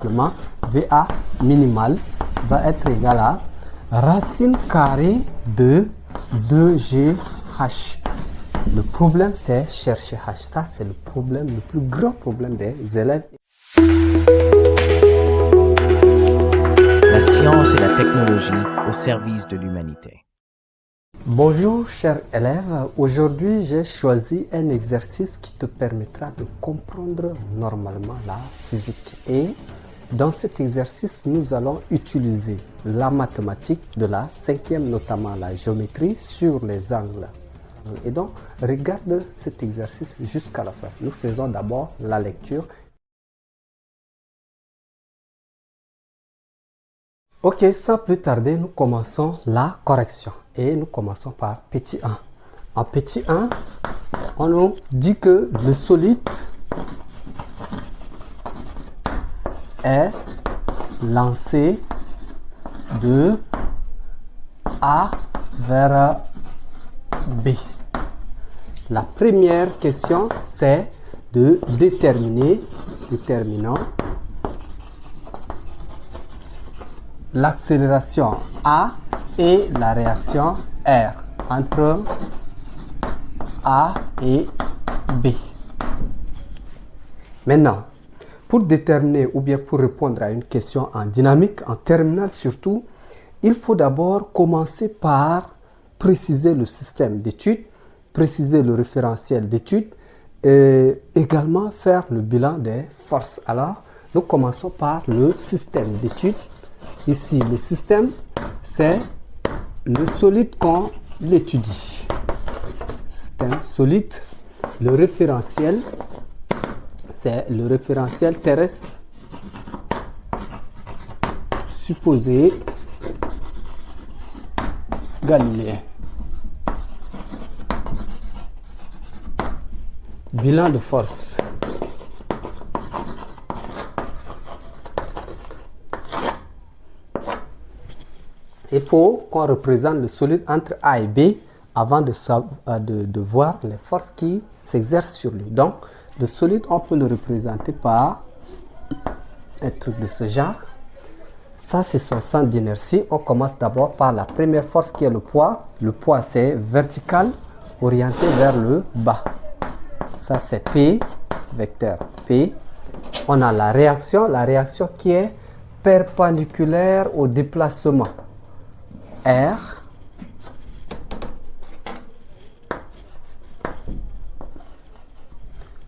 simplement VA minimal va être égal à racine carrée de 2GH. Le problème, c'est chercher H. Ça, c'est le problème, le plus grand problème des élèves. La science et la technologie au service de l'humanité. Bonjour chers élèves, aujourd'hui j'ai choisi un exercice qui te permettra de comprendre normalement la physique. Et dans cet exercice, nous allons utiliser la mathématique de la 5e, notamment la géométrie sur les angles. Et donc, regarde cet exercice jusqu'à la fin. Nous faisons d'abord la lecture. Ok, sans plus tarder, nous commençons la correction. Et nous commençons par petit 1. En petit 1, on nous dit que le solide est lancé de A vers B. La première question, c'est de déterminant l'accélération A et la réaction R entre A et B. Maintenant, pour déterminer ou bien pour répondre à une question en dynamique, en terminale surtout, il faut d'abord commencer par préciser le système d'études, préciser le référentiel d'études et également faire le bilan des forces. Alors, nous commençons par le système d'études. Ici, le système, c'est le solide qu'on étudie. Système solide. Le référentiel, c'est le référentiel terrestre supposé galiléen. Bilan de force. Il faut qu'on représente le solide entre A et B avant de voir les forces qui s'exercent sur lui. Donc, le solide, on peut le représenter par un truc de ce genre. Ça, c'est son centre d'inertie. On commence d'abord par la première force qui est le poids. Le poids, c'est vertical, orienté vers le bas. Ça, c'est P, vecteur P. On a la réaction qui est perpendiculaire au déplacement. R.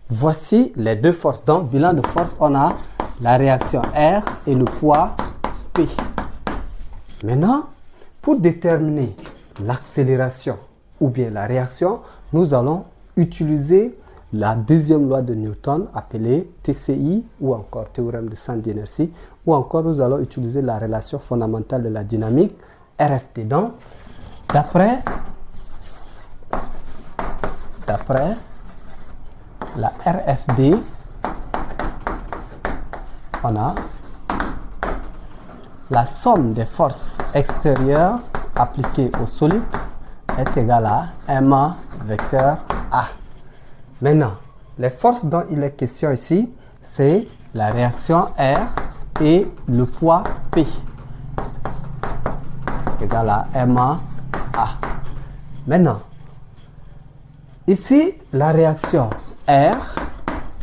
Voici les deux forces. Donc, bilan de force, on a la réaction R et le poids P. Maintenant, pour déterminer l'accélération ou bien la réaction, nous allons utiliser la deuxième loi de Newton appelée TCI ou encore théorème de centre d'inertie, ou encore nous allons utiliser la relation fondamentale de la dynamique RFT. Donc, d'après la RFD, on a la somme des forces extérieures appliquées au solide est égale à MA vecteur A. Maintenant, les forces dont il est question ici, c'est la réaction R et le poids P égal à MA A. Maintenant, ici, la réaction R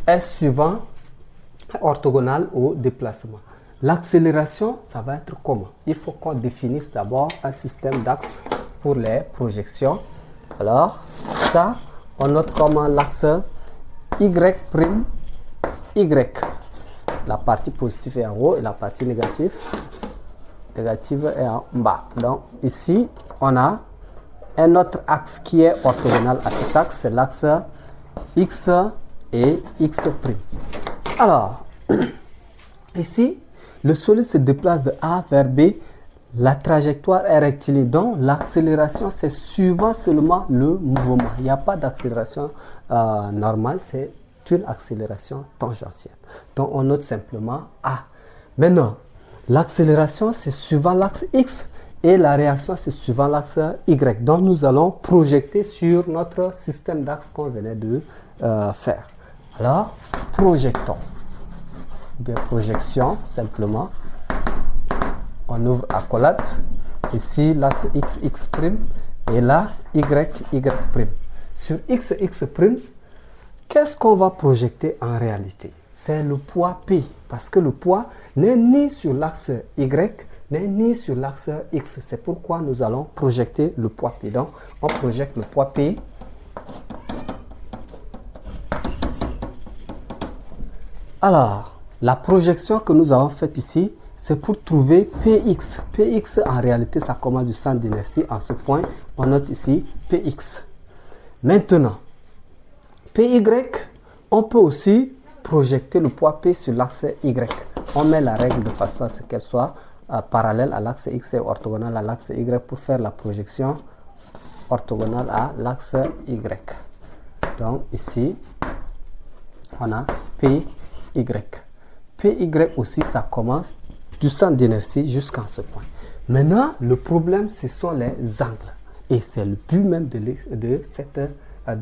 est souvent orthogonale au déplacement. L'accélération, ça va être comment? Il faut qu'on définisse d'abord un système d'axes pour les projections. Alors, ça, on note comment l'axe Y', Y. La partie positive est en haut et la partie négative est en bas. Donc, ici, on a un autre axe qui est orthogonal à cet axe, c'est l'axe X et X'. Alors, ici, le solide se déplace de A vers B. La trajectoire est rectiligne. Donc, l'accélération, c'est suivant seulement le mouvement. Il n'y a pas d'accélération normale, c'est une accélération tangentielle. Donc, on note simplement A. Maintenant, l'accélération, c'est suivant l'axe X et la réaction, c'est suivant l'axe Y. Donc, nous allons projeter sur notre système d'axes qu'on venait de faire. Alors, projetons. bien projection simplement. On ouvre accolade. Ici, l'axe x, x', et là, y, y'. Sur x, x', qu'est-ce qu'on va projeter en réalité? C'est le poids P, parce que le poids n'est ni sur l'axe y, n'est ni sur l'axe x. C'est pourquoi nous allons projeter le poids P. Donc, on projette le poids P. Alors, la projection que nous avons faite ici, c'est pour trouver Px. Px, en réalité, ça commence du centre d'inertie en ce point. On note ici Px. Maintenant, Py, on peut aussi projeter le poids P sur l'axe Y. On met la règle de façon à ce qu'elle soit parallèle à l'axe X et orthogonale à l'axe Y pour faire la projection orthogonale à l'axe Y. Donc ici, on a Py. Py aussi, ça commence du centre d'inertie jusqu'à ce point. Maintenant, le problème, ce sont les angles. Et c'est le but même de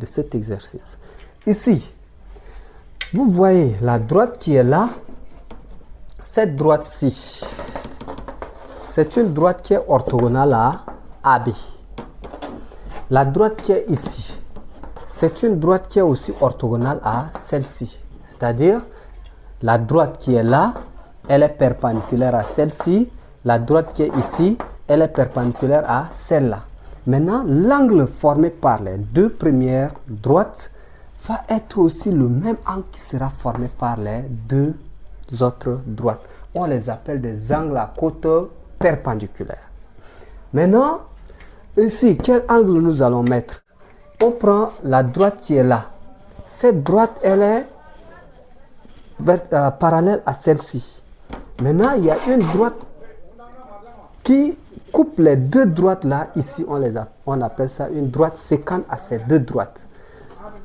cet exercice. Ici, vous voyez la droite qui est là. Cette droite-ci, c'est une droite qui est orthogonale à AB. La droite qui est ici, c'est une droite qui est aussi orthogonale à celle-ci. C'est-à-dire, la droite qui est là, elle est perpendiculaire à celle-ci. La droite qui est ici, elle est perpendiculaire à celle-là. Maintenant, l'angle formé par les deux premières droites va être aussi le même angle qui sera formé par les deux autres droites. On les appelle des angles à côte perpendiculaire. Maintenant, ici, quel angle nous allons mettre? On prend la droite qui est là. Cette droite, elle est parallèle à celle-ci. Maintenant, il y a une droite qui coupe les deux droites là. Ici, on appelle ça une droite sécante à ces deux droites.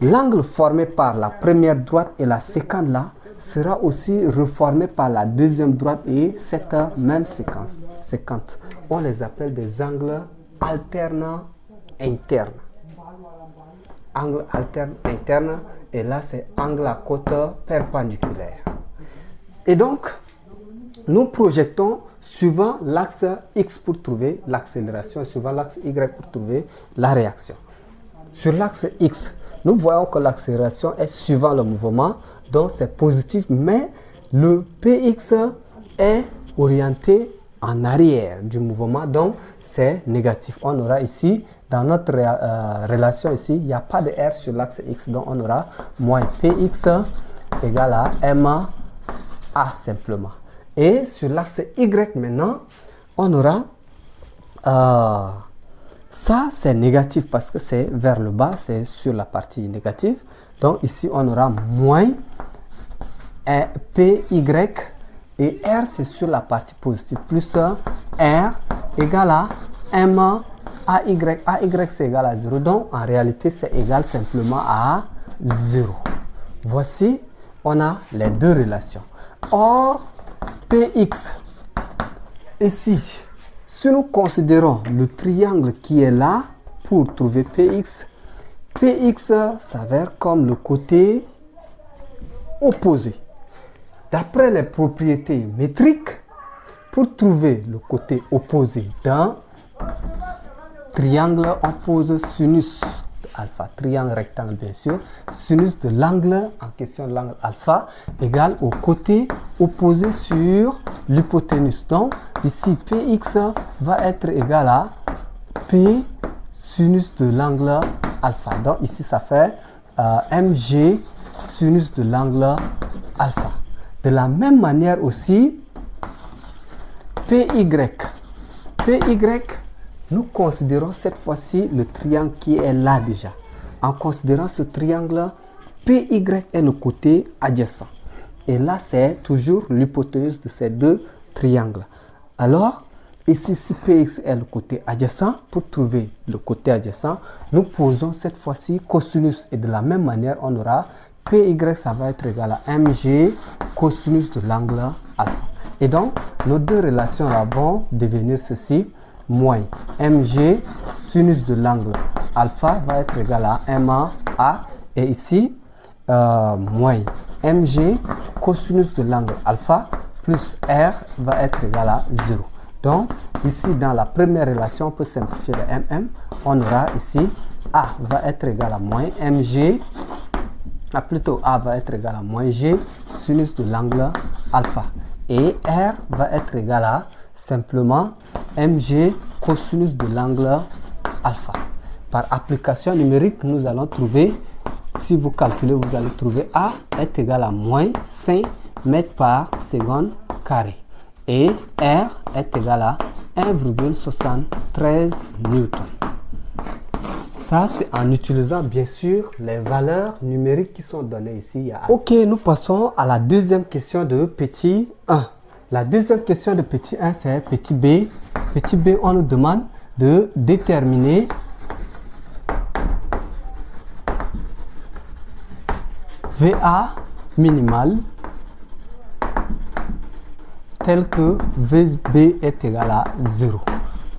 L'angle formé par la première droite et la sécante là sera aussi reformé par la deuxième droite et cette même séquente. On les appelle des angles alternes internes. Angle alterne interne, et là c'est angle à côte perpendiculaire. Et donc, nous projetons suivant l'axe X pour trouver l'accélération et suivant l'axe Y pour trouver la réaction. Sur l'axe X, nous voyons que l'accélération est suivant le mouvement, donc c'est positif, mais le Px est orienté en arrière du mouvement, donc c'est négatif. On aura ici, dans notre relation ici, il n'y a pas de R sur l'axe X, donc on aura moins Px égale à MA simplement. Et sur l'axe Y maintenant, on aura, ça c'est négatif parce que c'est vers le bas, c'est sur la partie négative. Donc ici on aura moins Py et R c'est sur la partie positive, plus R égale à M AY. AY c'est égal à 0, donc en réalité c'est égal simplement à 0. Voici, on a les deux relations. Or, Px, ici, si nous considérons le triangle qui est là pour trouver Px, Px s'avère comme le côté opposé. D'après les propriétés métriques, pour trouver le côté opposé d'un triangle, on pose sinus alpha, triangle rectangle bien sûr, sinus de l'angle en question, l'angle alpha, égale au côté opposé sur l'hypoténuse. Donc ici Px va être égal à P sinus de l'angle alpha. Donc ici ça fait Mg sinus de l'angle alpha. De la même manière aussi, Py, nous considérons cette fois-ci le triangle qui est là déjà. En considérant ce triangle, Py est le côté adjacent. Et là, c'est toujours l'hypoténuse de ces deux triangles. Alors, ici, si Px est le côté adjacent, pour trouver le côté adjacent, nous posons cette fois-ci cosinus. Et de la même manière, on aura Py, ça va être égal à Mg cosinus de l'angle alpha. Et donc, nos deux relations là vont devenir ceci. Moins Mg sinus de l'angle alpha va être égal à MA. Et ici, moins mg cosinus de l'angle alpha plus r va être égal à 0. Donc, ici, dans la première relation, on peut simplifier le mm. On aura ici a va être égal à moins mg, plutôt a va être égal à moins g sinus de l'angle alpha. Et r va être égal à simplement mg cosinus de l'angle alpha. Par application numérique, nous allons trouver, si vous calculez, vous allez trouver a est égal à moins 5 mètres par seconde carré. Et R est égal à 1,73 newton. Ça, c'est en utilisant bien sûr les valeurs numériques qui sont données ici. Ok, nous passons à la deuxième question de petit 1. La deuxième question de petit 1, c'est petit b. Petit b, on nous demande de déterminer VA minimal tel que VB est égal à 0.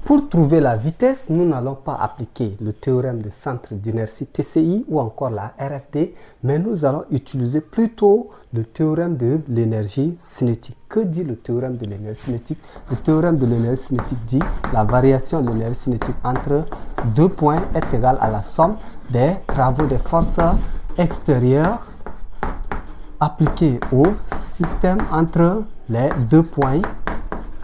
Pour trouver la vitesse, nous n'allons pas appliquer le théorème de centre d'inertie TCI ou encore la RFD, mais nous allons utiliser plutôt le théorème de l'énergie cinétique. Que dit le théorème de l'énergie cinétique? Le théorème de l'énergie cinétique dit la variation de l'énergie cinétique entre deux points est égale à la somme des travaux des forces extérieures appliquées au système entre les deux points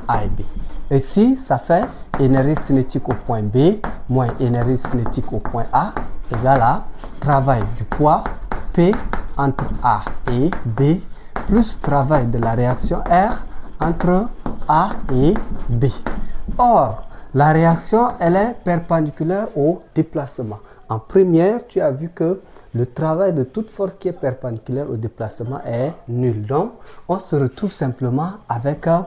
A et B. Ici, ça fait énergie cinétique au point B moins énergie cinétique au point A égale à travail du poids P entre A et B plus travail de la réaction R entre A et B. Or, la réaction, elle est perpendiculaire au déplacement. En première, tu as vu que le travail de toute force qui est perpendiculaire au déplacement est nul. Donc, on se retrouve simplement avec 1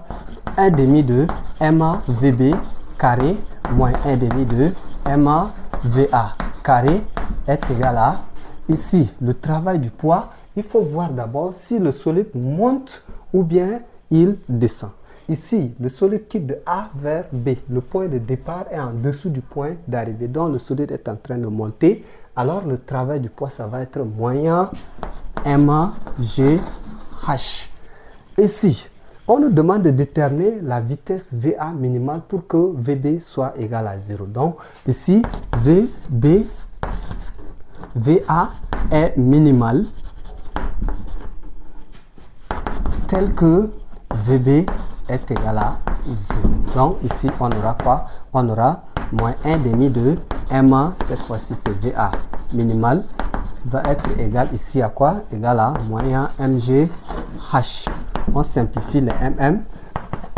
demi de MA VB carré moins 1 demi de MA VA carré est égal à, ici, le travail du poids. Il faut voir d'abord si le solide monte ou bien il descend. Ici, le solide quitte de A vers B. Le point de départ est en dessous du point d'arrivée. Donc, le solide est en train de monter. Alors, le travail du poids, ça va être moyen MAGH. Ici, on nous demande de déterminer la vitesse VA minimale pour que VB soit égal à 0. Donc, ici, VA est minimal tel que VB est égal à 0. Donc, ici, on aura quoi? On aura moins 1 demi de MA, cette fois-ci c'est VA minimal, va être égal ici à quoi? Égal à moyen MGH. On simplifie les MM,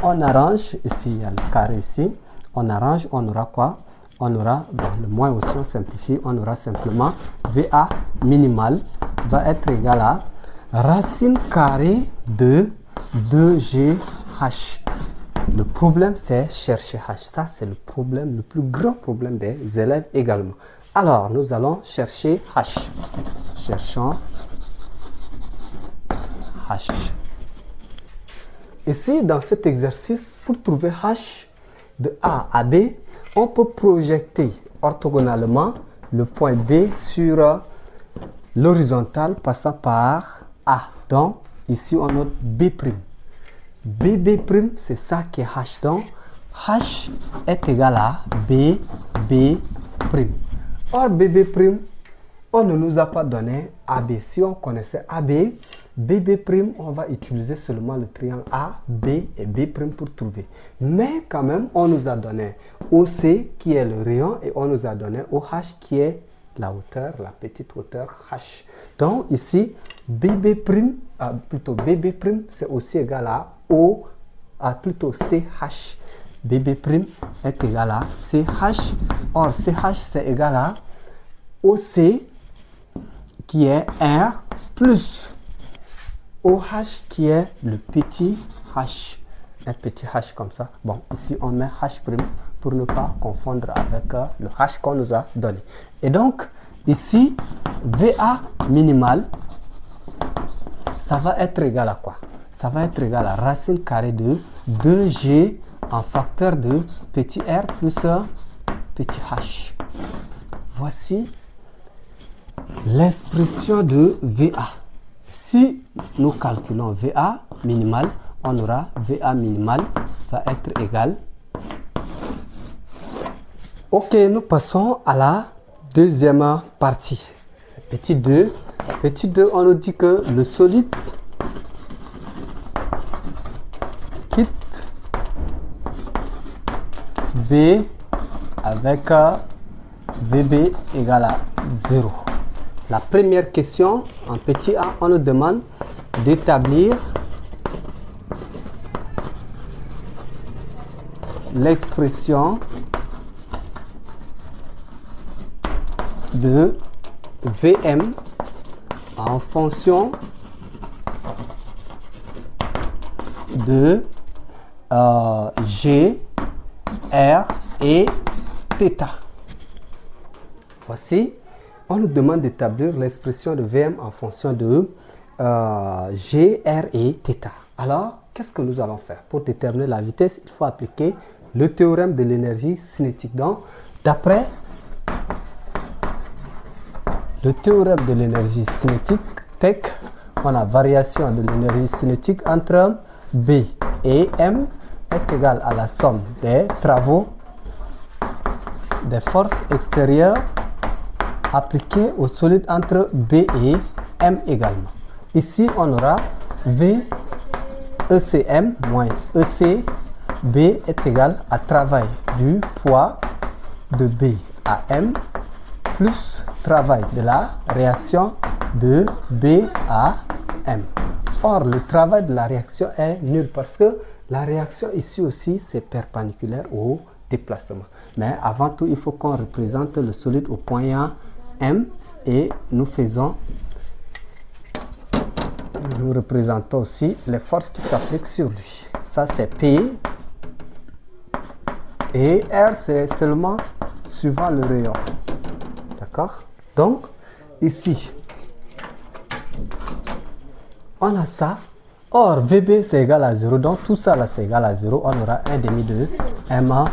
on arrange, ici il y a le carré ici, on arrange, on aura quoi? On aura, bon, le moins aussi on simplifie, on aura simplement VA minimal va être égal à racine carrée de 2GH. Le problème, c'est chercher H. Ça, c'est le problème, le plus grand problème des élèves également. Alors, nous allons chercher H. Cherchons H. Ici, dans cet exercice, pour trouver H de A à B, on peut projeter orthogonalement le point B sur l'horizontale passant par A. Donc, ici, on note B'. BB', c'est ça qui est H. Donc, H est égal à BB'. Or, BB', on ne nous a pas donné AB. Si on connaissait AB, BB', on va utiliser seulement le triangle A, B et B' pour trouver. Mais quand même, on nous a donné OC qui est le rayon et on nous a donné OH qui est la hauteur, la petite hauteur H. Donc, ici, BB', c'est aussi égal à O, plutôt CH. BB' est égal à CH. Or, CH, c'est égal à OC, qui est R, plus OH, qui est le petit H. Un petit H comme ça. Bon, ici, on met H' pour ne pas confondre avec le H qu'on nous a donné. Et donc, ici, VA minimal, ça va être égal à quoi? Ça va être égal à racine carrée de 2G en facteur de petit r plus petit h. Voici l'expression de VA. Si nous calculons VA minimal, on aura VA minimal va être égal. Ok, nous passons à la deuxième partie. Petit 2. Petit 2, on nous dit que le solide quitte B avec VB égale à 0. La première question, en petit a, on nous demande d'établir l'expression de VM en fonction de G, R et θ. Voici, on nous demande d'établir l'expression de VM en fonction de G, R et θ. Alors, qu'est-ce que nous allons faire? Pour déterminer la vitesse, il faut appliquer le théorème de l'énergie cinétique. Donc, d'après le théorème de l'énergie cinétique, TEC, on a variation de l'énergie cinétique entre B et M est égale à la somme des travaux des forces extérieures appliquées au solide entre B et M également. Ici, on aura V ECM moins EC. B est égal à travail du poids de B à M plus travail de la réaction de B à M. Or, le travail de la réaction est nul parce que la réaction ici aussi, c'est perpendiculaire au déplacement. Mais avant tout, il faut qu'on représente le solide au point M et nous représentons aussi les forces qui s'appliquent sur lui. Ça, c'est P et R, c'est seulement suivant le rayon. D'accord? Donc, ici, on a ça. Or, VB, c'est égal à 0. Donc, tout ça, là, c'est égal à 0. On aura 1 demi de MA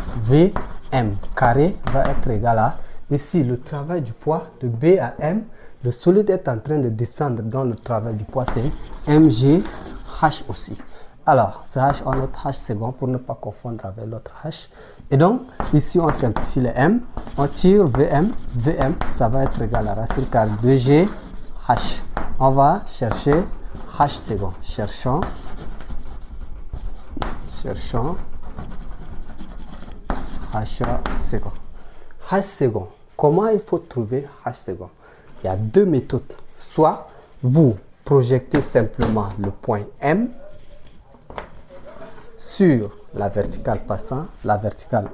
VM carré va être égal à, ici, le travail du poids de B à M. Le solide est en train de descendre. Donc, le travail du poids, c'est MGH aussi. Alors, ce H, on note H second pour ne pas confondre avec l'autre H. Et donc, ici, on simplifie le M. On tire VM. VM, ça va être égal à racine carrée de GH. On va chercher H second. Cherchons H second. H second. Comment il faut trouver H second? Il y a deux méthodes. Soit vous projetez simplement le point M sur la verticale passant, la verticale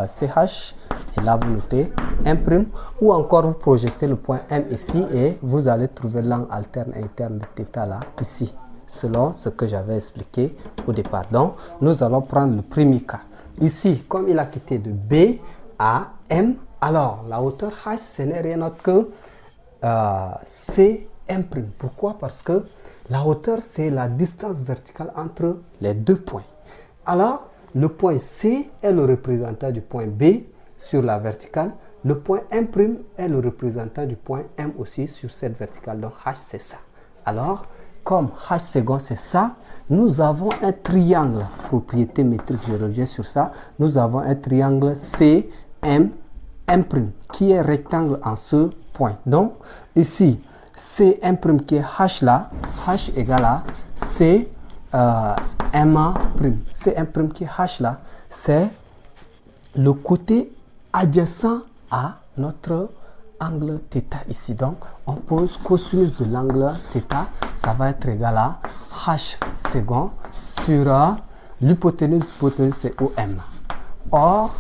CH, et là vous notez 1', ou encore vous projetez le point M ici et vous allez trouver l'angle alterne et interne de θ là, ici, selon ce que j'avais expliqué au départ. Donc, nous allons prendre le premier cas. Ici, comme il a quitté de B à M, alors la hauteur H, ce n'est rien d'autre que Cm'. Pourquoi? Parce que la hauteur, c'est la distance verticale entre les deux points. Alors, le point C est le représentant du point B sur la verticale. Le point M' est le représentant du point M aussi sur cette verticale. Donc, H, c'est ça. Alors, comme H second, c'est ça, nous avons un triangle. Propriété métrique, je reviens sur ça. Nous avons un triangle CM', qui est rectangle en ce point. Donc, ici, Cm' qui est H là, H égale à C MA'. Cm' qui est H là, c'est le côté adjacent à notre angle θ ici. Donc, on pose cosinus de l'angle θ, ça va être égal à H second sur l'hypoténuse. L'hypoténuse, c'est OM. Or,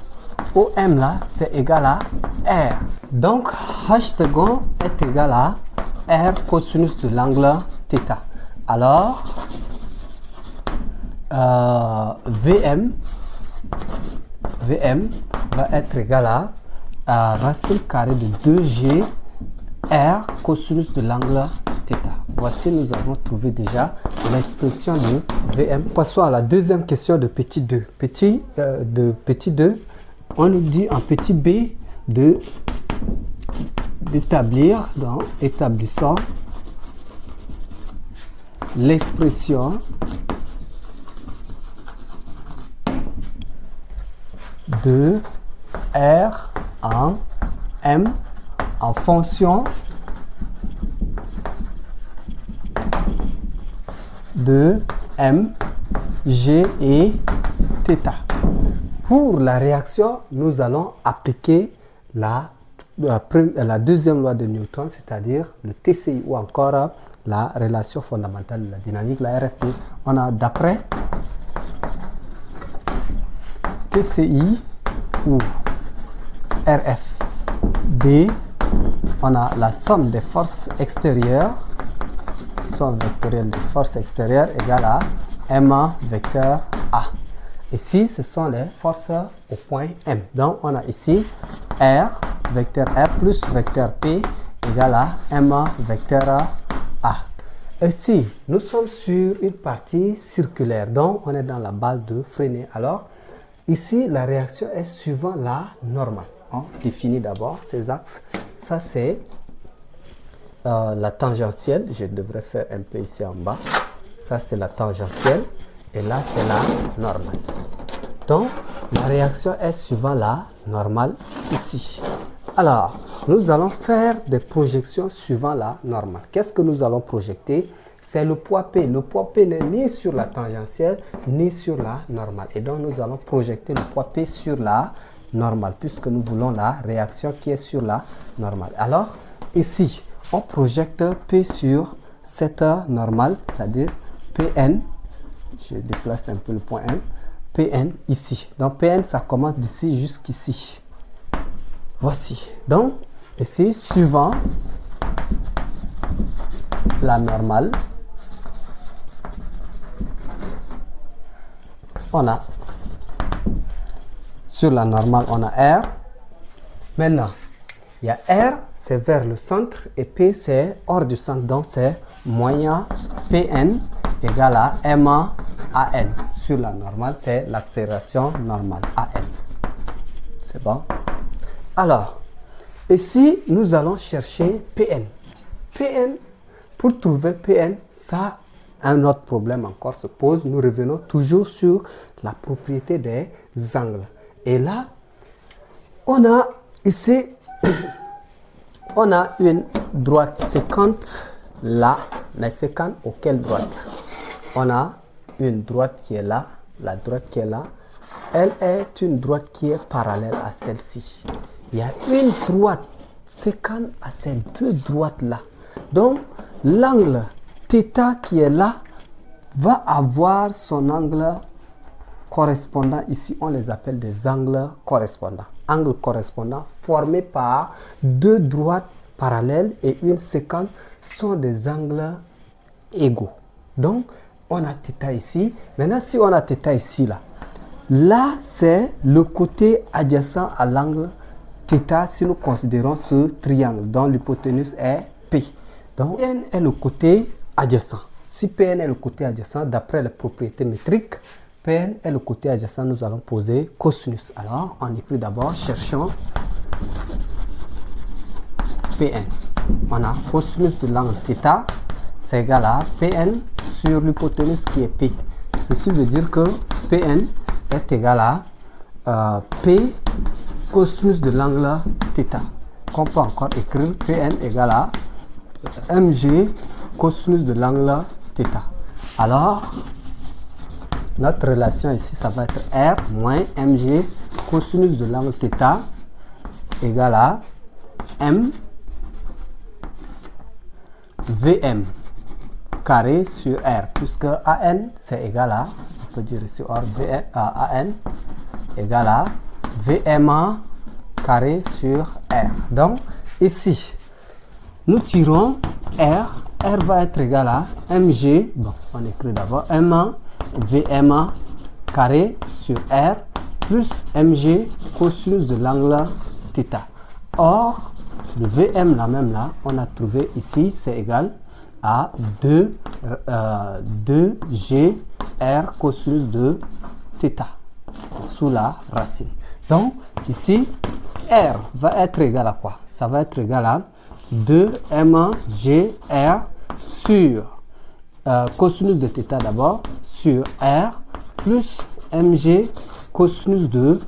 OM là, c'est égal à R. Donc, H second est égal à R cosinus de l'angle θ. Alors, VM va être égal à racine carrée de 2G R cosinus de l'angle θ. Voici, nous avons trouvé déjà l'expression de VM. Passons à la deuxième question de petit 2. Petit 2, on nous dit en petit b de d'établir, donc établissons l'expression de R en M en fonction de M, G et θ. Pour la réaction, nous allons appliquer la deuxième loi de Newton, c'est-à-dire le TCI ou encore la relation fondamentale de la dynamique, la RFP. On a d'après TCI ou RFD, on a la somme des forces extérieures, somme vectorielle des forces extérieures égale à M1 vecteur A. Ici, ce sont les forces au point M. Donc, on a ici R, vecteur R plus vecteur P égale à M1 vecteur A. Ici, nous sommes sur une partie circulaire. Donc, on est dans la base de Freinet. Alors, ici, la réaction est suivant la normale. On définit d'abord ces axes. Ça, c'est la tangentielle. Je devrais faire un peu ici en bas. Ça, c'est la tangentielle. Et là, c'est la normale. Donc, la réaction est suivant la normale ici. Alors, nous allons faire des projections suivant la normale. Qu'est-ce que nous allons projeter? C'est le poids P. Le poids P n'est ni sur la tangentielle, ni sur la normale. Et donc, nous allons projeter le poids P sur la normale, puisque nous voulons la réaction qui est sur la normale. Alors, ici, on projette P sur cette normale, c'est-à-dire Pn. Je déplace un peu le point N. Pn ici. Donc, Pn, ça commence d'ici jusqu'ici. Voici. Donc, ici, suivant la normale, on a, sur la normale, on a R. Maintenant, il y a R, c'est vers le centre, et P, c'est hors du centre. Donc, c'est moyen Pn égale à M1 AN. Sur la normale, c'est l'accélération normale AN. C'est bon? Alors, ici, nous allons chercher Pn. Pn, pour trouver Pn, ça, un autre problème encore se pose. Nous revenons toujours sur la propriété des angles. Et là, on a ici, on a une droite séquente là. Mais séquente auquel droite? On a une droite qui est là, la droite qui est là. Elle est une droite qui est parallèle à celle-ci. Il y a une droite séquente à ces deux droites-là. Donc, l'angle θ qui est là va avoir son angle correspondant. Ici, on les appelle des angles correspondants. Angles correspondants formés par deux droites parallèles et une séquente sont des angles égaux. Donc, on a θ ici. Maintenant, si on a θ ici, là c'est le côté adjacent à l'angle θ si nous considérons ce triangle dont l'hypoténuse est P. Donc, Pn est le côté adjacent. Si Pn est le côté adjacent, d'après les propriétés métriques, Pn est le côté adjacent, nous allons poser cosinus. Alors, on écrit d'abord, cherchons Pn. On a cosinus de l'angle θ, c'est égal à Pn sur l'hypoténuse qui est P. Ceci veut dire que Pn est égal à P cosinus de l'angle θ. On peut encore écrire Pn égale à mg cosinus de l'angle θ. Alors, notre relation ici, ça va être R moins mg cosinus de l'angle θ égale à m Vm carré sur R, puisque AN c'est égal à, on peut dire ici or AN égale à Vma carré sur R. Donc ici, nous tirons R, R va être égal à mg, bon on écrit d'abord M1 Vma carré sur R plus mg cosinus de l'angle θ. Or, le Vm là même là, on a trouvé ici, c'est égal à 2g R cosinus de θ. C'est sous la racine. Donc, ici, R va être égal à quoi? Ça va être égal à 2m1gr sur cosinus de θ d'abord, sur R plus mg cosinus de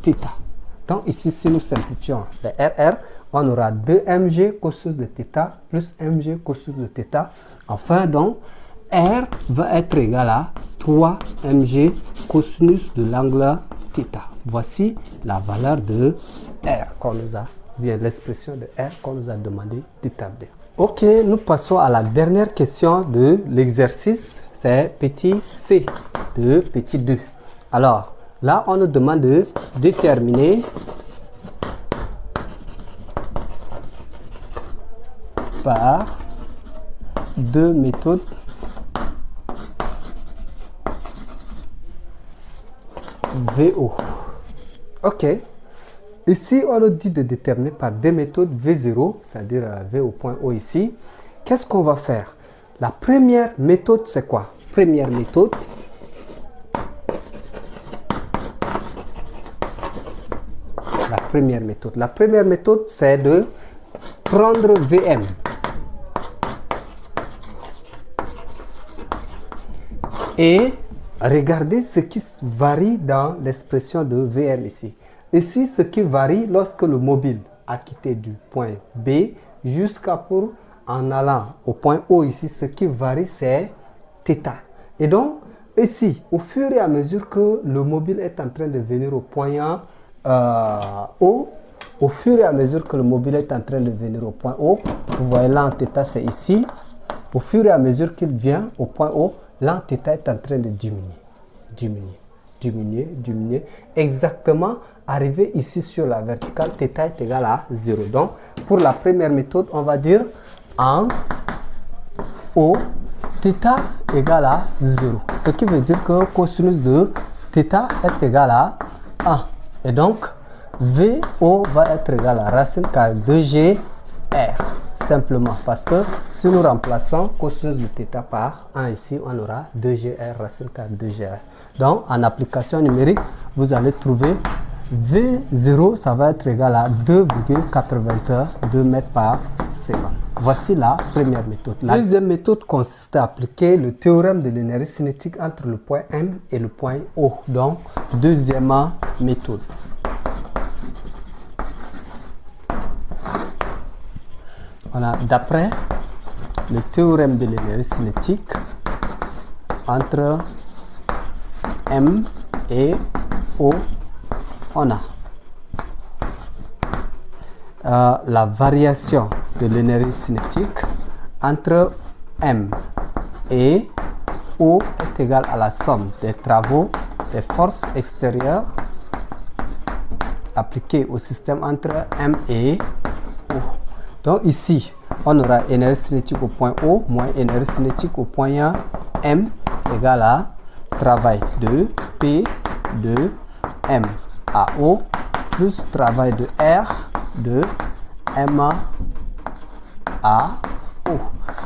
θ. Donc, ici, si nous simplifions les RR, on aura 2mg cosinus de θ plus mg cosinus de θ. Enfin, donc, R va être égal à 3mg cosinus de l'angle θ. Voici la valeur de R qu'on nous a, bien l'expression de R qu'on nous a demandé d'établir. Ok, nous passons à la dernière question de l'exercice, c'est petit c de petit 2. Alors, là, on nous demande de déterminer par deux méthodes VO. Ok. Ici, on nous dit de déterminer par deux méthodes V0, c'est-à-dire V au point O ici. Qu'est-ce qu'on va faire? La première méthode, c'est quoi? Première méthode. La première méthode, c'est de prendre VM. Et regardez ce qui varie dans l'expression de VM ici. Ici, ce qui varie lorsque le mobile a quitté du point B jusqu'à pour en allant au point O ici, ce qui varie c'est θ. Et donc, ici, au fur et à mesure que le mobile est en train de venir au point O, au fur et à mesure que le mobile est en train de venir au point O, vous voyez là en θ c'est ici, au fur et à mesure qu'il vient au point O, là θ est en train de diminuer, exactement arriver ici sur la verticale, θ est égal à 0. Donc, pour la première méthode, on va dire en O, θ égale à 0. Ce qui veut dire que cosinus de θ est égal à 1. Et donc, VO va être égal à racine carrée 2G R. Simplement parce que si nous remplaçons cosinus de θ par 1 ici, on aura 2GR racine carrée 2GR. Donc, en application numérique, vous allez trouver V0, ça va être égal à 2,82 mètres par seconde. Voici la première méthode. La deuxième méthode consiste à appliquer le théorème de l'énergie cinétique entre le point M et le point O. Donc, deuxième méthode. Voilà, d'après le théorème de l'énergie cinétique entre M et O, on a la variation de l'énergie cinétique entre M et O est égale à la somme des travaux des forces extérieures appliquées au système entre M et O. Donc ici, on aura énergie cinétique au point O moins énergie cinétique au point M égale à travail de P de M à O plus travail de R de M à O.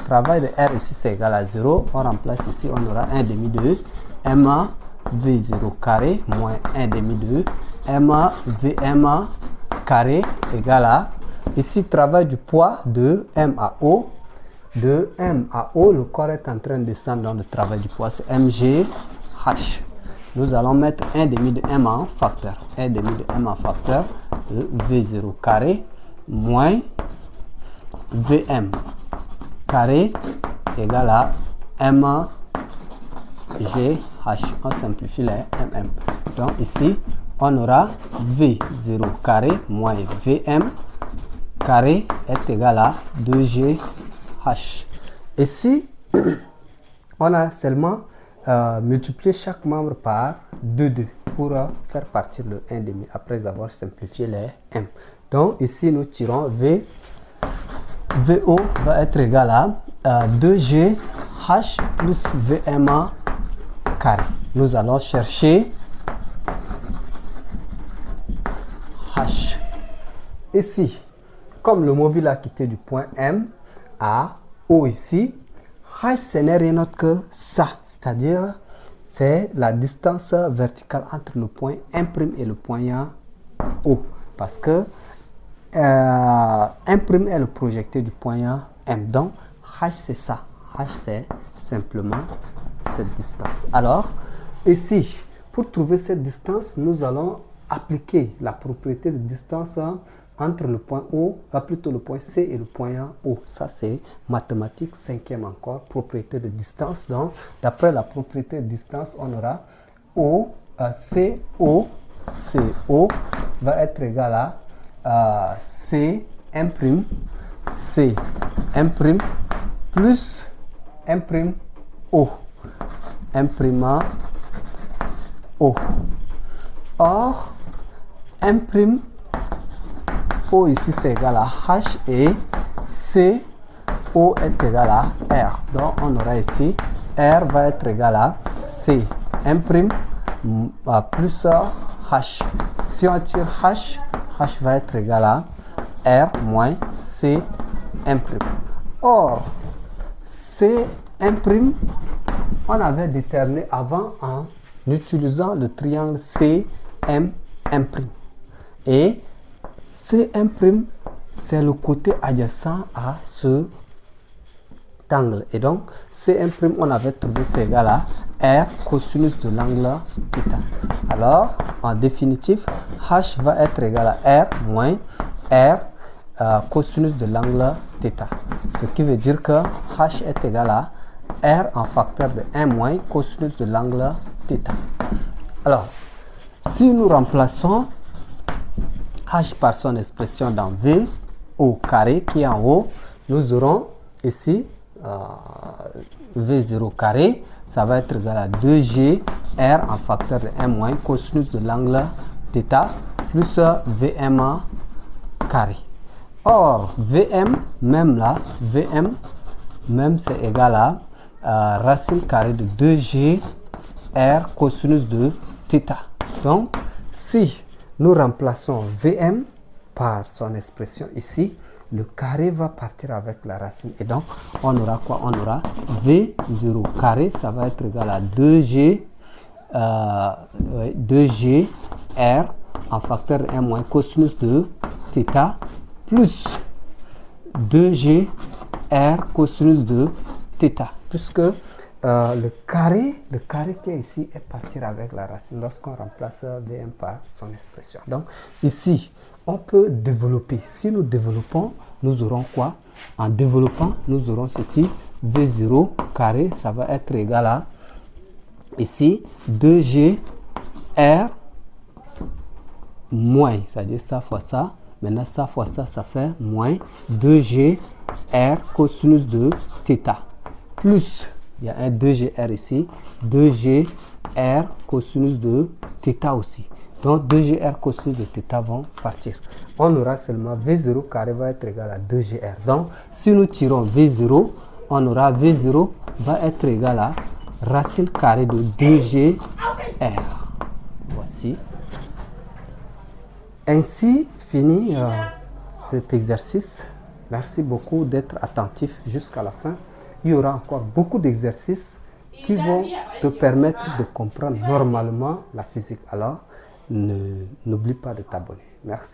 Travail de R ici c'est égal à 0. On remplace ici, on aura 1 demi de M V0 carré moins 1 demi de M VM carré égale à ici travail du poids de M à O. De M à O, le corps est en train de descendre dans le travail du poids, c'est MG H. Nous allons mettre 1 demi de M en facteur. 1 demi de M en facteur de V0 carré moins VM carré égale à MGH. On simplifie les MM. Donc ici, on aura V0 carré moins VM carré est égal à 2GH. Ici, on a seulement multiplié chaque membre par 2 pour faire partir le 1 demi après avoir simplifié les M. Donc ici, nous tirons VO va être égal à 2GH plus VMA carré. Nous allons chercher H. Ici, comme le mobile a quitté du point M à O ici, H ce n'est rien d'autre que ça, c'est-à-dire c'est la distance verticale entre le point M' et le point O. Parce que 1' est le projecteur du point M. Donc, H c'est ça. H c'est simplement cette distance. Alors, ici, pour trouver cette distance, nous allons appliquer la propriété de distance entre le point O, plutôt le point C et le point O. Ça, c'est mathématique, 5e encore, propriété de distance. Donc, d'après la propriété de distance, on aura O, CO va être égal à C', C' plus O. O. Or, O ici c'est égal à H et CO est égal à R. Donc on aura ici R va être égal à C' plus H. Si on tire H, H va être égal à R moins C'. Or, C', on avait déterminé avant en utilisant le triangle CM'. Et C', c'est le côté adjacent à ce angle. Et donc, C', on avait trouvé c'est égal à R cosinus de l'angle θ. Alors, en définitive, H va être égal à R moins R cosinus de l'angle θ. Ce qui veut dire que H est égal à R en facteur de 1 moins cosinus de l'angle θ. Alors, si nous remplaçons H par son expression dans V au carré qui est en haut, nous aurons ici V0 carré, ça va être égal à 2G R en facteur de 1 moins cosinus de l'angle θ plus VM carré. Or, VM, même là, VM, même c'est égal à racine carrée de 2G R cosinus de θ. Donc, si nous remplaçons VM par son expression ici, le carré va partir avec la racine. Et donc, on aura quoi? On aura V0 carré, ça va être égal à 2G R en facteur de 1 moins cosinus de θ plus 2G R cosinus de θ. Puisque le carré qui est ici est partir avec la racine lorsqu'on remplace VM par son expression. Donc ici, on peut développer. Si nous développons, nous aurons quoi? En développant, nous aurons ceci. V0 carré, ça va être égal à ici 2G R moins, c'est-à-dire ça fois ça. Maintenant, ça fois ça, ça fait moins 2G R cosinus de θ plus, il y a un 2GR ici, 2GR cosinus de θ aussi. Donc 2GR cosinus de θ vont partir. On aura seulement V0 carré va être égal à 2GR. Donc si nous tirons V0, on aura V0 va être égal à racine carrée de 2GR. Voici. Ainsi finit cet exercice. Merci beaucoup d'être attentif jusqu'à la fin. Il y aura encore beaucoup d'exercices qui vont te permettre de comprendre normalement la physique. Alors, n'oublie pas de t'abonner. Merci.